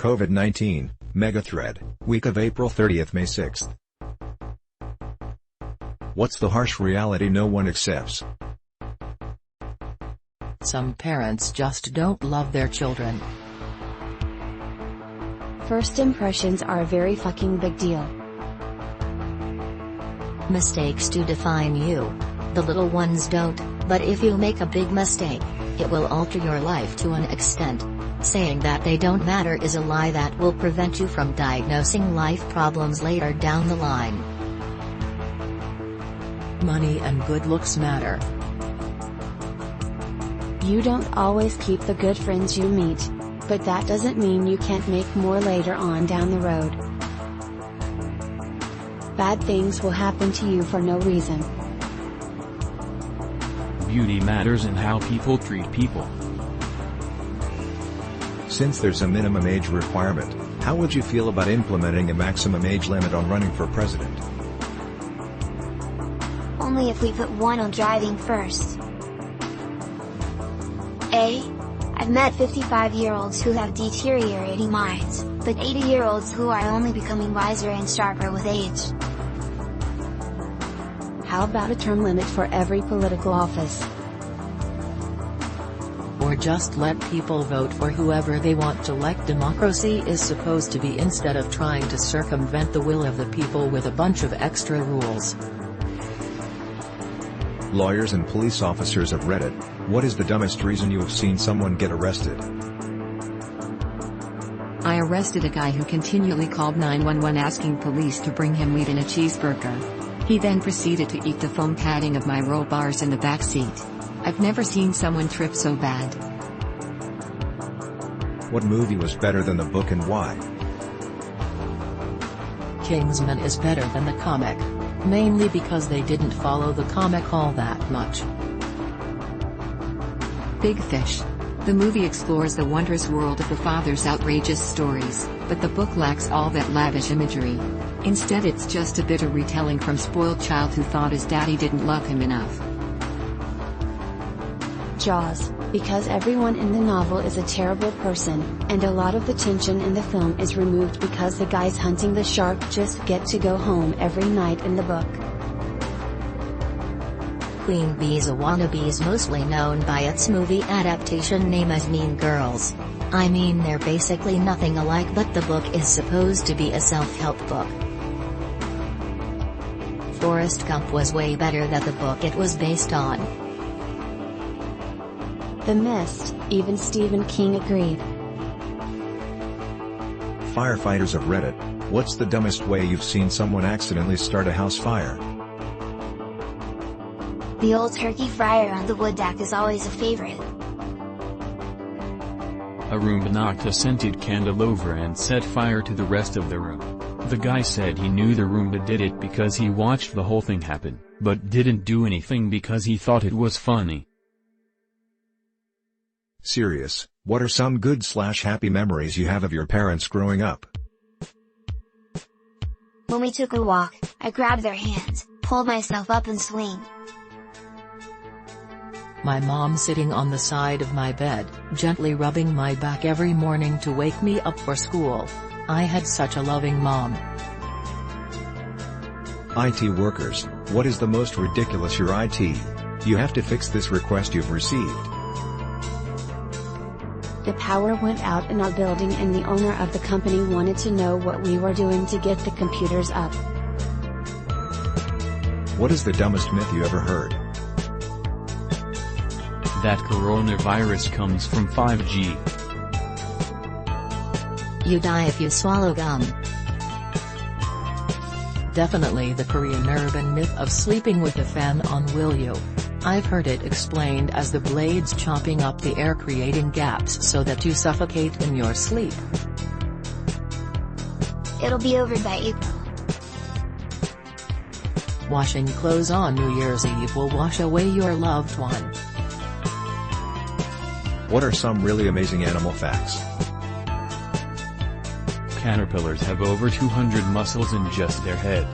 COVID-19, Megathread, week of April 30th May 6th. What's the harsh reality no one accepts? Some parents just don't love their children. First impressions are a very fucking big deal. Mistakes do define you. The little ones don't, but if you make a big mistake, it will alter your life to an extent. Saying that they don't matter is a lie that will prevent you from diagnosing life problems later down the line. Money and good looks matter. You don't always keep the good friends you meet, but that doesn't mean you can't make more later on down the road. Bad things will happen to you for no reason. Beauty matters in how people treat people. Since there's a minimum age requirement, how would you feel about implementing a maximum age limit on running for president? Only if we put one on driving first. I've met 55-year-olds who have deteriorating minds, but 80-year-olds who are only becoming wiser and sharper with age. How about a term limit for every political office? Or just let people vote for whoever they want to. Like democracy is supposed to be, instead of trying to circumvent the will of the people with a bunch of extra rules. Lawyers and police officers of Reddit, what is the dumbest reason you have seen someone get arrested? I arrested a guy who continually called 911 asking police to bring him weed and a cheeseburger. He then proceeded to eat the foam padding of my roll bars in the back seat. I've never seen someone trip so bad. What movie was better than the book and why? Kingsman is better than the comic. Mainly because they didn't follow the comic all that much. Big Fish. The movie explores the wondrous world of the father's outrageous stories, but the book lacks all that lavish imagery. Instead, it's just a bitter retelling from spoiled child who thought his daddy didn't love him enough. Jaws, because everyone in the novel is a terrible person, and a lot of the tension in the film is removed because the guys hunting the shark just get to go home every night in the book. Queen Bee's a wannabe is mostly known by its movie adaptation name as Mean Girls. I mean, they're basically nothing alike, but the book is supposed to be a self-help book. Forrest Gump was way better than the book it was based on. The Mist, even Stephen King agreed. Firefighters of Reddit, what's the dumbest way you've seen someone accidentally start a house fire? The old turkey fryer on the wood deck is always a favorite. A Roomba knocked a scented candle over and set fire to the rest of the room. The guy said he knew the Roomba did it because he watched the whole thing happen, but didn't do anything because he thought it was funny. Serious, what are some good/happy memories you have of your parents growing up? When we took a walk, I grabbed their hands, pulled myself up and swing. My mom sitting on the side of my bed, gently rubbing my back every morning to wake me up for school. I had such a loving mom. IT workers, what is the most ridiculous your IT? You have to fix this request you've received. The power went out in our building and the owner of the company wanted to know what we were doing to get the computers up. What is the dumbest myth you ever heard? That coronavirus comes from 5G. You die if you swallow gum. Definitely the Korean urban myth of sleeping with a fan on. Will you? I've heard it explained as the blades chopping up the air, creating gaps so that you suffocate in your sleep. It'll be over by April. Washing clothes on New Year's Eve will wash away your loved one. What are some really amazing animal facts? Caterpillars have over 200 muscles in just their head.